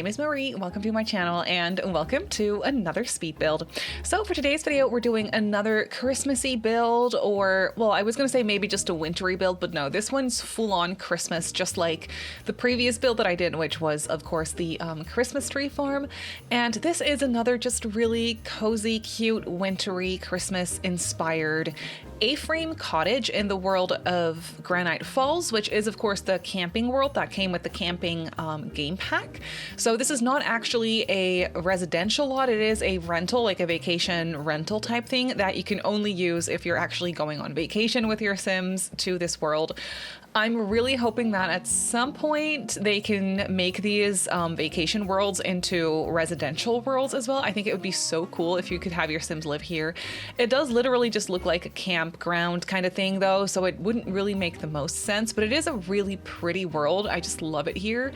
name is Marie, welcome to my channel, and welcome to another speed build. So for today's video, we're doing another Christmassy build, or, well, I was gonna say maybe just a wintry build, but no, this one's full-on Christmas, just like the previous build that I did, which was, of course, the Christmas tree farm. And this is another just really cozy, cute, wintry, Christmas-inspired A-frame cottage in the world of Granite Falls, which is, of course, the camping world that came with the camping game pack. So this is not actually a residential lot, it is a rental, like a vacation rental type thing that you can only use if you're actually going on vacation with your Sims to this world. I'm really hoping that at some point they can make these vacation worlds into residential worlds as well. I think it would be so cool if you could have your Sims live here. It does literally just look like a campground kind of thing though, so it wouldn't really make the most sense, but it is a really pretty world. I just love it here.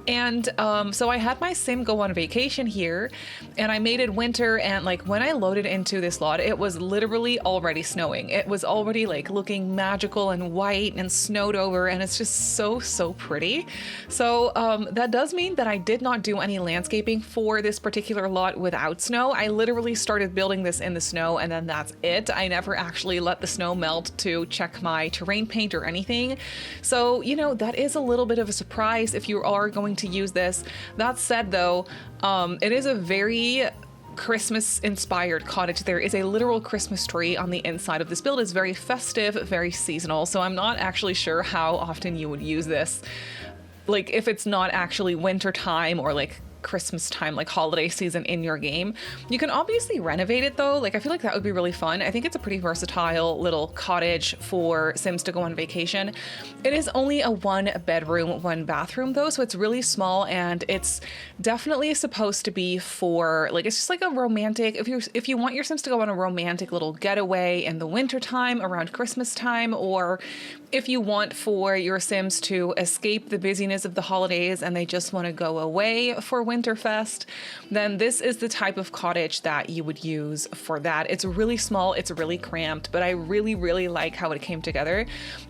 And so I had my Sim go on vacation here and I made it winter, and like when I loaded into this lot, it was literally already snowing. It was already like looking magical and white and snowed over, and it's just so pretty. So that does mean that I did not do any landscaping for this particular lot without snow. I literally started building this in the snow and then that's it. I never actually let the snow melt to check my terrain paint or anything. So, you know, that is a little bit of a surprise if you are going to use this. That said though, it is a very Christmas inspired cottage. There is a literal Christmas tree on the inside of this build. It's very festive, very seasonal. So I'm not actually sure how often you would use this. Like if it's not actually winter time or like Christmas time, like holiday season in your game. You can obviously renovate it though. Like I feel like that would be really fun. I think it's a pretty versatile little cottage for Sims to go on vacation. It is only a 1-bedroom, 1-bathroom though, so it's really small, and it's definitely supposed to be for like, it's just like a romantic, if you want your Sims to go on a romantic little getaway in the winter time around Christmas time, or if you want for your Sims to escape the busyness of the holidays and they just want to go away for Winterfest, then this is the type of cottage that you would use for that. It's really small, it's really cramped, but I really like how it came together.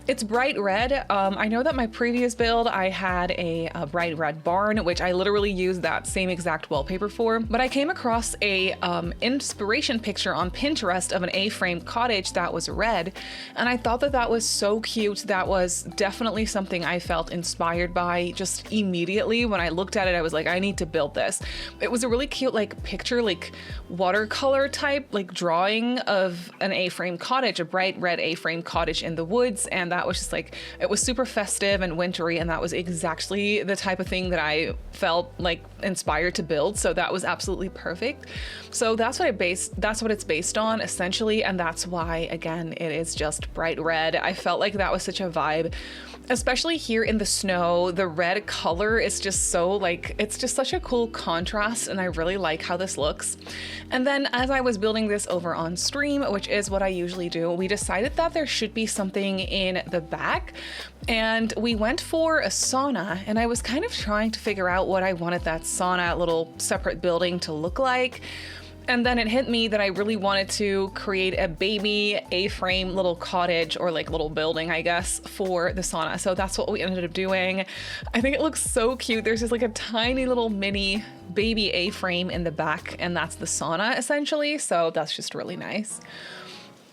It's bright red. I know that my previous build, I had a bright red barn, which I literally used that same exact wallpaper for, but I came across a inspiration picture on Pinterest of an A-frame cottage that was red, and I thought that that was so cute. That was definitely something I felt inspired by just immediately. When I looked at it, I was like, I need to build this. It was a really cute like picture, like watercolor type like drawing of an A-frame cottage, a bright red A-frame cottage in the woods, and that was just like, it was super festive and wintry, and that was exactly the type of thing that I felt like inspired to build. So that was absolutely perfect. So that's what it's based on essentially, and that's why again it is just bright red. I felt like that was such a vibe, especially here in the snow. The red color is just so like, it's just such a cool contrast, and I really like how this looks. And then as I was building this over on stream, which is what I usually do, we decided that there should be something in the back, and we went for a sauna, and I was kind of trying to figure out what I wanted that sauna little separate building to look like. And then it hit me that I really wanted to create a baby A-frame little cottage, or like little building, I guess, for the sauna. So that's what we ended up doing. I think it looks so cute. There's just like a tiny little mini baby A-frame in the back, and that's the sauna essentially. So that's just really nice.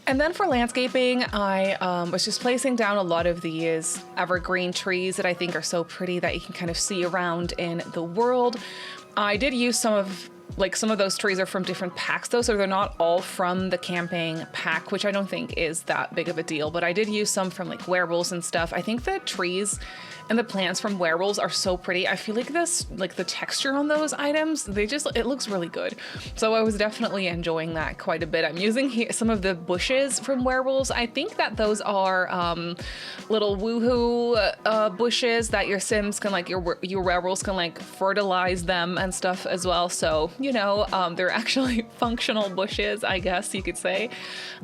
And then for landscaping, I was just placing down a lot of these evergreen trees that I think are so pretty that you can kind of see around in the world. I did use some of those trees are from different packs though, so they're not all from the camping pack, which I don't think is that big of a deal, but I did use some from like werewolves and stuff. I think the trees and the plants from werewolves are so pretty. I feel like the texture on those items, it looks really good. So I was definitely enjoying that quite a bit. I'm using here some of the bushes from werewolves. I think that those are little woohoo bushes that your Sims can like, your werewolves can like fertilize them and stuff as well. So you know, they're actually functional bushes, I guess you could say.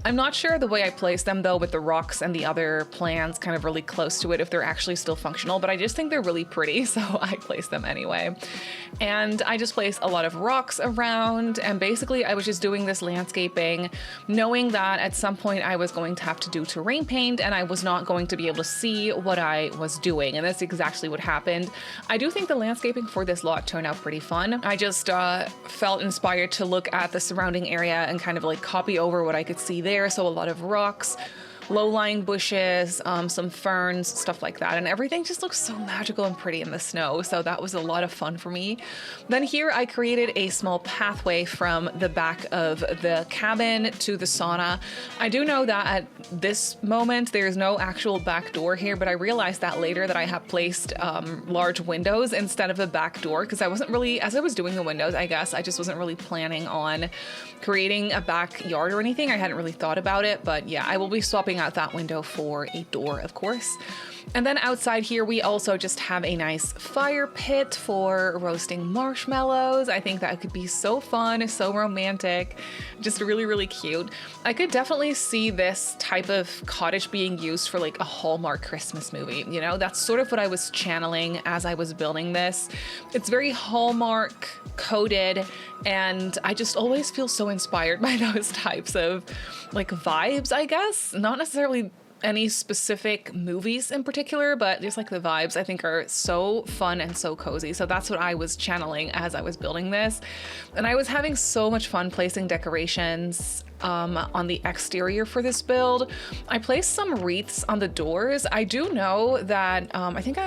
I'm not sure the way I place them though, with the rocks and the other plants kind of really close to it, if they're actually still functional, but I just think they're really pretty, so I place them anyway. And I just place a lot of rocks around, and basically I was just doing this landscaping knowing that at some point I was going to have to do terrain paint and I was not going to be able to see what I was doing, and that's exactly what happened. I do think the landscaping for this lot turned out pretty fun. I just felt inspired to look at the surrounding area and kind of like copy over what I could see there, so a lot of rocks, low-lying bushes, some ferns, stuff like that, and everything just looks so magical and pretty in the snow, so that was a lot of fun for me. Then here I created a small pathway from the back of the cabin to the sauna. I do know that at this moment there's no actual back door here, but I realized that later that I have placed large windows instead of a back door, because I wasn't really, as I was doing the windows, I guess I just wasn't really planning on creating a backyard or anything. I hadn't really thought about it, but yeah, I will be swapping out that window for a door, of course. And then outside here, we also just have a nice fire pit for roasting marshmallows. I think that could be so fun, so romantic, just really, really cute. I could definitely see this type of cottage being used for like a Hallmark Christmas movie. You know, that's sort of what I was channeling as I was building this. It's very Hallmark coded, and I just always feel so inspired by those types of like vibes, I guess. Not necessarily any specific movies in particular, but just like the vibes I think are so fun and so cozy. So that's what I was channeling as I was building this. And I was having so much fun placing decorations on the exterior for this build. I placed some wreaths on the doors. I do know that I think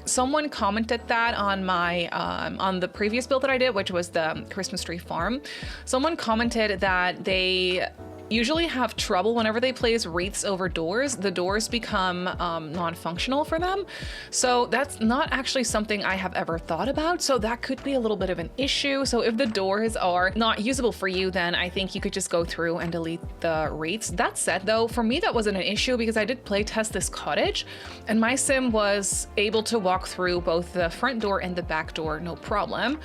someone commented that on my on the previous build that I did, which was the Christmas tree farm. Someone commented that they usually have trouble whenever they place wreaths over doors. The doors become non-functional for them. So that's not actually something I have ever thought about. So that could be a little bit of an issue. So if the doors are not usable for you, then I think you could just go through and delete the wreaths. That said though, for me that wasn't an issue because I did play test this cottage and my sim was able to walk through both the front door and the back door, no problem.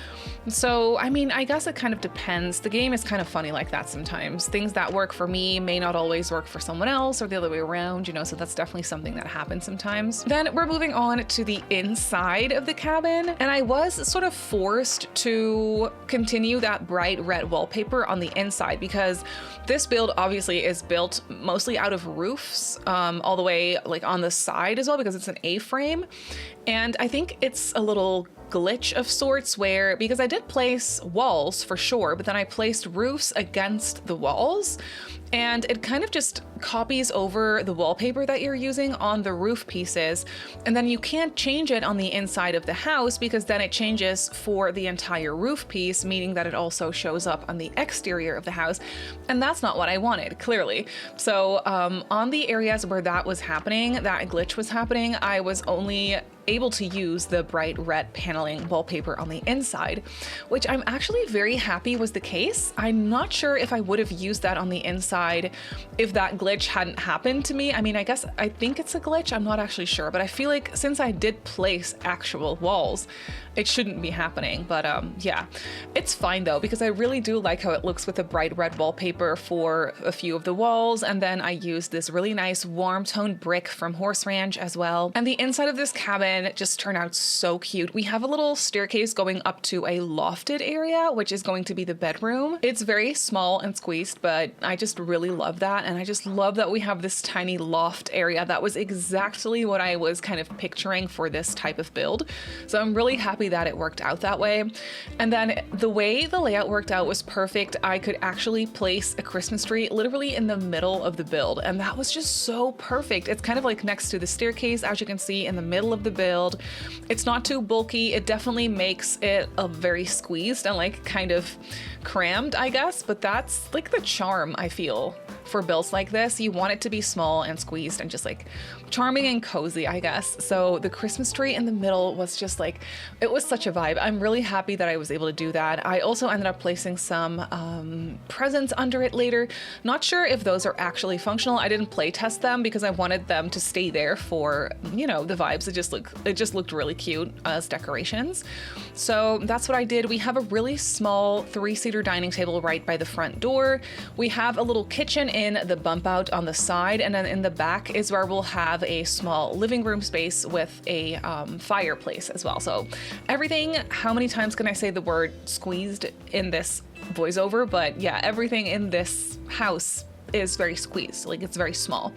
So, I mean, I guess it kind of depends. The game is kind of funny like that sometimes. Things that work for me may not always work for someone else or the other way around, you know, so that's definitely something that happens sometimes. Then we're moving on to the inside of the cabin, and I was sort of forced to continue that bright red wallpaper on the inside because this build obviously is built mostly out of roofs, all the way like on the side as well because it's an A-frame. And I think it's a little glitch of sorts where, because I did place walls for sure, but then I placed roofs against the walls and it kind of just copies over the wallpaper that you're using on the roof pieces. And then you can't change it on the inside of the house because then it changes for the entire roof piece, meaning that it also shows up on the exterior of the house. And that's not what I wanted, clearly. So on the areas where that was happening, that glitch was happening, I was only able to use the bright red paneling wallpaper on the inside, which I'm actually very happy was the case. I'm not sure if I would have used that on the inside if that glitch hadn't happened to me. I mean, I think it's a glitch, I'm not actually sure, but I feel like since I did place actual walls, it shouldn't be happening. But yeah, it's fine though, because I really do like how it looks with the bright red wallpaper for a few of the walls. And then I used this really nice warm toned brick from Horse Ranch as well. And the inside of this cabin just turned out so cute. We have a little staircase going up to a lofted area, which is going to be the bedroom. It's very small and squeezed, but I just really love that. And I just love that we have this tiny loft area. That was exactly what I was kind of picturing for this type of build. So I'm really happy that it worked out that way. And then the way the layout worked out was perfect. I could actually place a Christmas tree literally in the middle of the build. And that was just so perfect. It's kind of like next to the staircase, as you can see, in the middle of the build. It's not too bulky. It definitely makes it a very squeezed and like kind of crammed, I guess, but that's like the charm, I feel, feel for builds like this. You want it to be small and squeezed and just like charming and cozy, I guess. So the Christmas tree in the middle was just like, it was such a vibe. I'm really happy that I was able to do that. I also ended up placing some presents under it later. Not sure if those are actually functional. I didn't play test them because I wanted them to stay there for, you know, the vibes. It just looked really cute as decorations. So that's what I did. We have a really small 3-seater dining table right by the front door. We have a little kitchen in the bump out on the side, and then in the back is where we'll have a small living room space with a fireplace as well. So everything, how many times can I say the word squeezed in this voiceover? But yeah, everything in this house is very squeezed, like it's very small.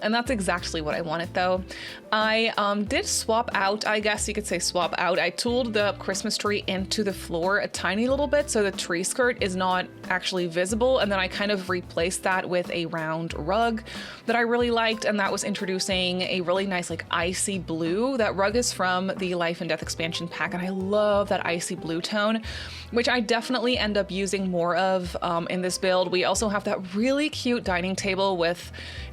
And that's exactly what I wanted though. I did swap out, I guess you could say swap out. I tooled the Christmas tree into the floor a tiny little bit so the tree skirt is not actually visible. And then I kind of replaced that with a round rug that I really liked. And that was introducing a really nice like icy blue. That rug is from the Life and Death expansion pack. And I love that icy blue tone, which I definitely end up using more of in this build. We also have that really cute dining table with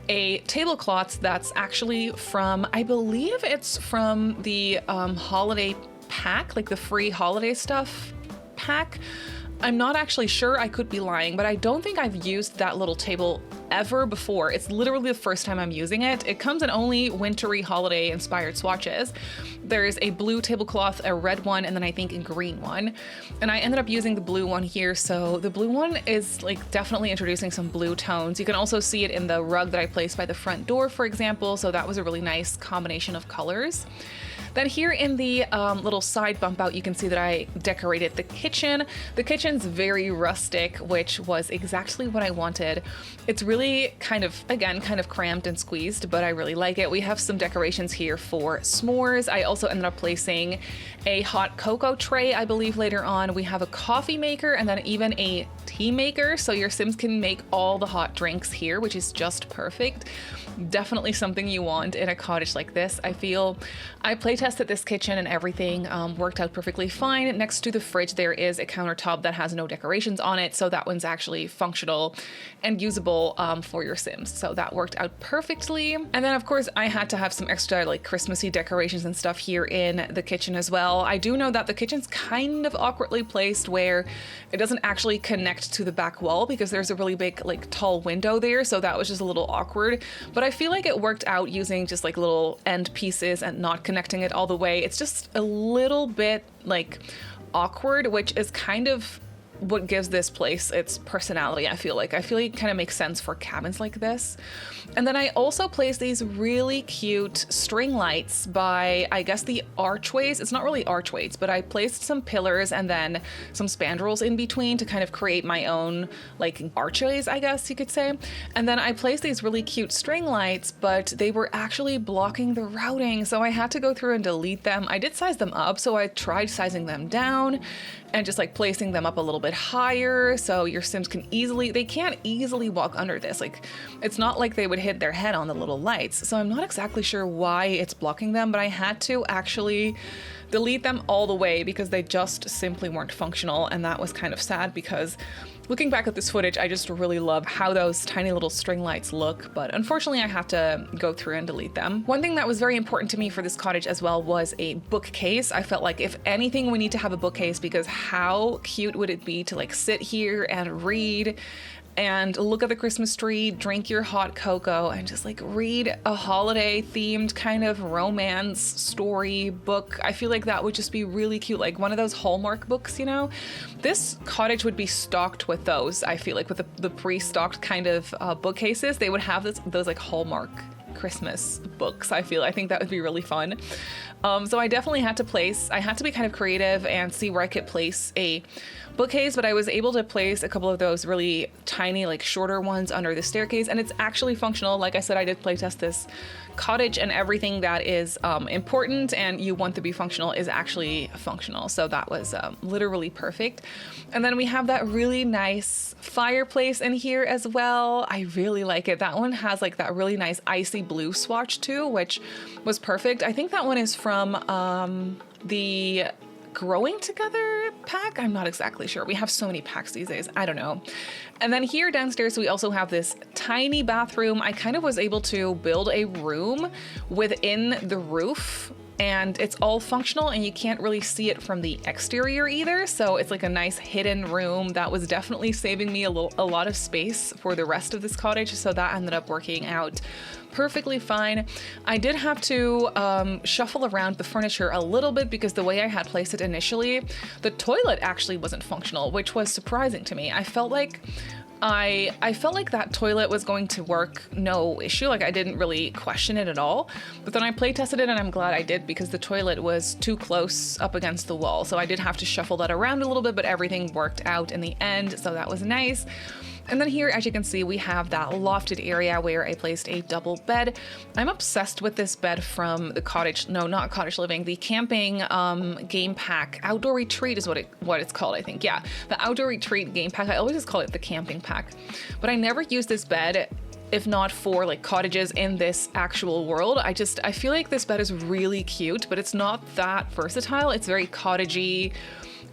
a tablecloth that's actually from, I believe it's from the holiday pack, like the free holiday stuff pack. I'm not actually sure, I could be lying, but I don't think I've used that little table ever before. It's literally the first time I'm using it. It comes in only wintry holiday inspired swatches. There's a blue tablecloth, a red one, and then I think a green one. And I ended up using the blue one here. So the blue one is like definitely introducing some blue tones. You can also see it in the rug that I placed by the front door, for example. So that was a really nice combination of colors. Then here in the little side bump out, you can see that I decorated the kitchen. The kitchen's very rustic, which was exactly what I wanted. It's really kind of, again, kind of cramped and squeezed, but I really like it. We have some decorations here for s'mores. I also ended up placing a hot cocoa tray, I believe later on. We have a coffee maker and then even a tea maker. So your Sims can make all the hot drinks here, which is just perfect. Definitely something you want in a cottage like this, I feel. I play tested this kitchen and everything worked out perfectly fine. Next to the fridge, there is a countertop that has no decorations on it. So that one's actually functional and usable for your Sims. So that worked out perfectly. And then of course I had to have some extra like Christmassy decorations and stuff here in the kitchen as well. I do know that the kitchen's kind of awkwardly placed where it doesn't actually connect to the back wall because there's a really big like tall window there. So that was just a little awkward, but I feel like it worked out using just like little end pieces and not connecting it all the way. It's just a little bit like awkward, which is kind of what gives this place its personality. I feel like it kind of makes sense for cabins like this. And then I also placed these really cute string lights by, I guess, the archways. It's not really archways, but I placed some pillars and then some spandrels in between to kind of create my own like archways, I guess you could say. And then I placed these really cute string lights, but they were actually blocking the routing. So I had to go through and delete them. I did size them up, so I tried sizing them down and just like placing them up a little bit higher so your Sims they can't easily walk under this. Like it's not like they would hit their head on the little lights. So I'm not exactly sure why it's blocking them, but I had to actually delete them all the way because they just simply weren't functional. And that was kind of sad because looking back at this footage, I just really love how those tiny little string lights look, but unfortunately I have to go through and delete them. One thing that was very important to me for this cottage as well was a bookcase. I felt like if anything, we need to have a bookcase because how cute would it be to like sit here and read and look at the Christmas tree, drink your hot cocoa, and just like read a holiday themed kind of romance story book. I feel like that would just be really cute, like one of those Hallmark books, you know? This cottage would be stocked with those. I feel like with the pre-stocked kind of bookcases, they would have those like Hallmark Christmas books. I think that would be really fun. So I definitely had to be kind of creative and see where I could place a bookcase, but I was able to place a couple of those really tiny, like shorter ones under the staircase, and it's actually functional. Like I said, I did playtest this cottage and everything that is important and you want to be functional is actually functional. So that was literally perfect. And then we have that really nice fireplace in here as well. I really like it. That one has like that really nice icy blue swatch too, which was perfect. I think that one is from the growing together pack. I'm not exactly sure. We have so many packs these days. I don't know. And then here downstairs, we also have this tiny bathroom. I kind of was able to build a room within the roof, and it's all functional and you can't really see it from the exterior either. So it's like a nice hidden room that was definitely saving me a lot of space for the rest of this cottage. So that ended up working out perfectly fine. I did have to shuffle around the furniture a little bit because the way I had placed it initially, the toilet actually wasn't functional, which was surprising to me. I felt like that toilet was going to work no issue. Like I didn't really question it at all. But then I play tested it and I'm glad I did because the toilet was too close up against the wall. So I did have to shuffle that around a little bit, but everything worked out in the end. So that was nice. And then here, as you can see, we have that lofted area where I placed a double bed. I'm obsessed with this bed from the cottage, no, not cottage living, the camping game pack. Outdoor retreat is what it's called, I think. Yeah, the outdoor retreat game pack. I always just call it the camping pack. But I never use this bed if not for like cottages in this actual world. I feel like this bed is really cute, but it's not that versatile. It's very cottagey,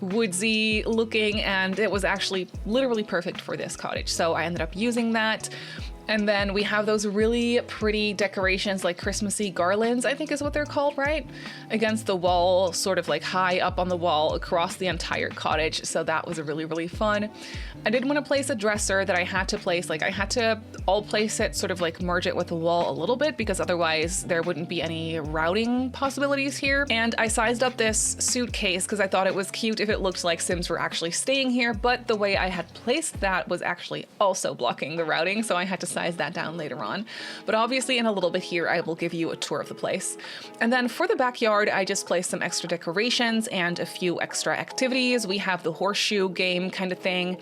woodsy looking, and it was actually literally perfect for this cottage. So I ended up using that. And then we have those really pretty decorations, like Christmassy garlands, I think is what they're called, right? Against the wall, sort of like high up on the wall across the entire cottage. So that was really, really fun. I did want to place a dresser that I had to place, like I had to all place it, sort of like merge it with the wall a little bit because otherwise there wouldn't be any routing possibilities here. And I sized up this suitcase because I thought it was cute if it looked like Sims were actually staying here, but the way I had placed that was actually also blocking the routing. So I had to size that down later on. But obviously in a little bit here, I will give you a tour of the place. And then for the backyard, I just placed some extra decorations and a few extra activities. We have the horseshoe game kind of thing.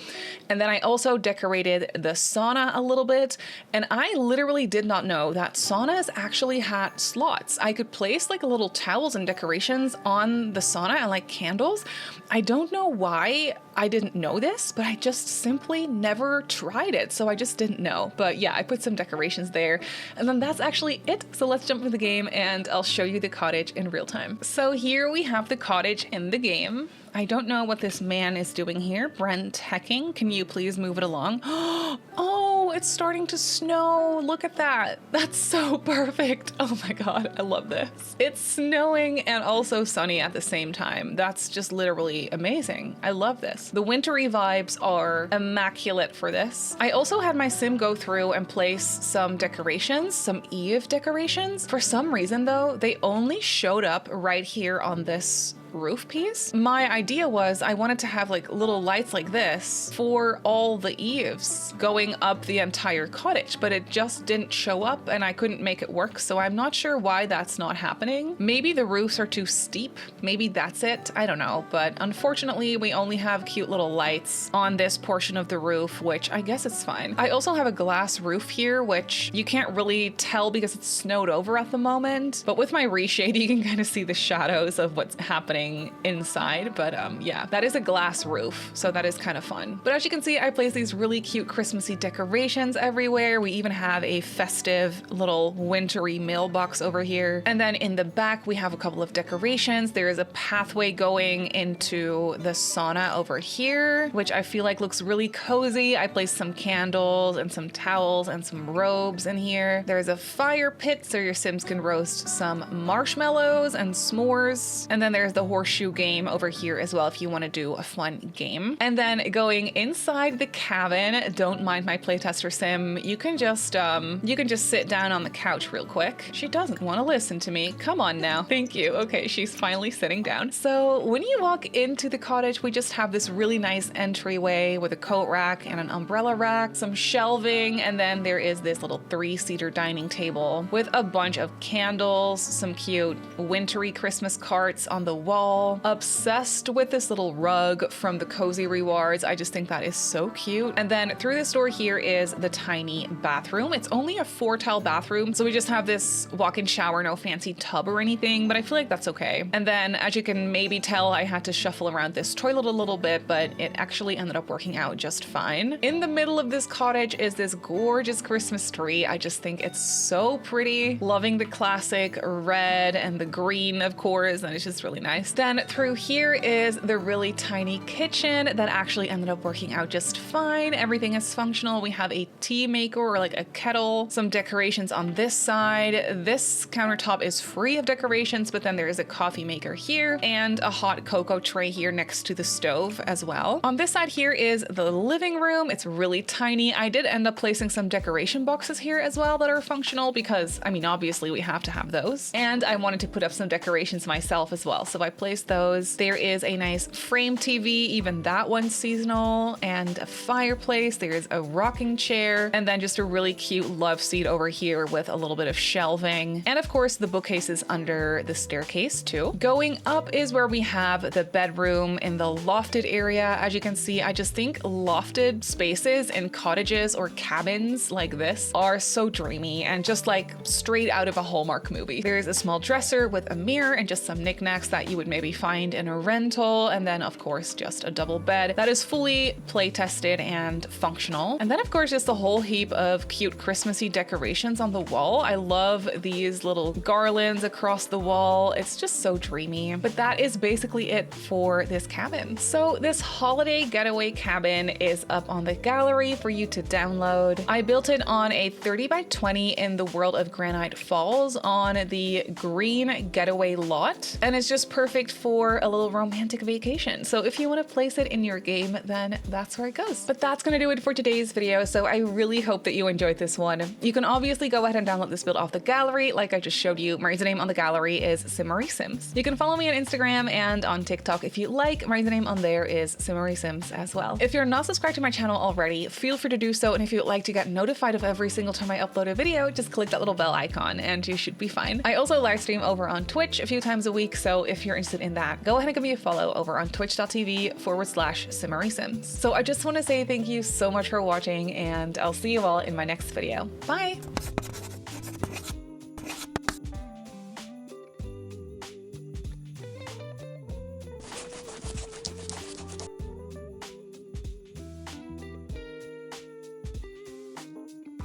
And then I also decorated the sauna a little bit. And I literally did not know that saunas actually had slots. I could place like little towels and decorations on the sauna and like candles. I don't know why I didn't know this, but I just simply never tried it. So I just didn't know. But yeah, I put some decorations there. And then that's actually it. So let's jump into the game and I'll show you the cottage in real time. So here we have the cottage in the game. I don't know what this man is doing here. Brent Hecking, can you please move it along? Oh, it's starting to snow. Look at that. That's so perfect. Oh my God, I love this. It's snowing and also sunny at the same time. That's just literally amazing. I love this. The wintry vibes are immaculate for this. I also had my sim go through and place some decorations, some Eve decorations. For some reason though, they only showed up right here on this roof piece. My idea was I wanted to have like little lights like this for all the eaves going up the entire cottage, but it just didn't show up and I couldn't make it work. So I'm not sure why that's not happening. Maybe the roofs are too steep. Maybe that's it. I don't know. But unfortunately, we only have cute little lights on this portion of the roof, which I guess it's fine. I also have a glass roof here, which you can't really tell because it's snowed over at the moment. But with my reshade, you can kind of see the shadows of what's happening inside. But yeah, that is a glass roof, so that is kind of fun. But as you can see, I placed these really cute Christmassy decorations everywhere. We even have a festive little wintry mailbox over here. And then in the back, we have a couple of decorations. There is a pathway going into the sauna over here, which I feel like looks really cozy. I placed some candles and some towels and some robes in here. There's a fire pit so your Sims can roast some marshmallows and s'mores. And then there's the horseshoe game over here as well if you want to do a fun game. And then going inside the cabin, don't mind my playtester sim, you can just sit down on the couch real quick. She doesn't want to listen to me. Come on now. Thank you. Okay, she's finally sitting down. So when you walk into the cottage, we just have this really nice entryway with a coat rack and an umbrella rack, some shelving, and then there is this little 3-seater dining table with a bunch of candles, some cute wintry Christmas carts on the wall. Obsessed with this little rug from the Cozy Rewards. I just think that is so cute. And then through this door here is the tiny bathroom. It's only a 4-tile bathroom, so we just have this walk-in shower, no fancy tub or anything, but I feel like that's okay. And then as you can maybe tell, I had to shuffle around this toilet a little bit, but it actually ended up working out just fine. In the middle of this cottage is this gorgeous Christmas tree. I just think it's so pretty. Loving the classic red and the green, of course, and it's just really nice. nice. Then through here is the really tiny kitchen that actually ended up working out just fine. Everything is functional. We have a tea maker or like a kettle, some decorations on this side. This countertop is free of decorations, but then there is a coffee maker here and a hot cocoa tray here next to the stove as well. On this side here is the living room. It's really tiny. I did end up placing some decoration boxes here as well that are functional because, I mean, obviously we have to have those. And I wanted to put up some decorations myself as well. So I placed those. There is a nice frame TV, even that one's seasonal, and a fireplace. There's a rocking chair, and then just a really cute love seat over here with a little bit of shelving. And of course, the bookcases under the staircase too. Going up is where we have the bedroom in the lofted area. As you can see, I just think lofted spaces in cottages or cabins like this are so dreamy and just like straight out of a Hallmark movie. There's a small dresser with a mirror and just some knickknacks that you would maybe find in a rental. And then of course, just a double bed that is fully play tested and functional. And then of course, just a whole heap of cute Christmassy decorations on the wall. I love these little garlands across the wall. It's just so dreamy. But that is basically it for this cabin. So this holiday getaway cabin is up on the gallery for you to download. I built it on a 30 by 20 in the world of Granite Falls on the green getaway lot. And it's just perfect for a little romantic vacation. So if you want to place it in your game, then that's where it goes. But that's going to do it for today's video. So I really hope that you enjoyed this one. You can obviously go ahead and download this build off the gallery. Like I just showed you, my username on the gallery is Simmary Sims. You can follow me on Instagram and on TikTok if you like. My username on there is Simmary Sims as well. If you're not subscribed to my channel already, feel free to do so. And if you'd like to get notified of every single time I upload a video, just click that little bell icon and you should be fine. I also live stream over on Twitch a few times a week. So if you're interested in that, go ahead and give me a follow over on twitch.tv/Simmary Sims. So I just want to say thank you so much for watching, and I'll see you all in my next video. Bye!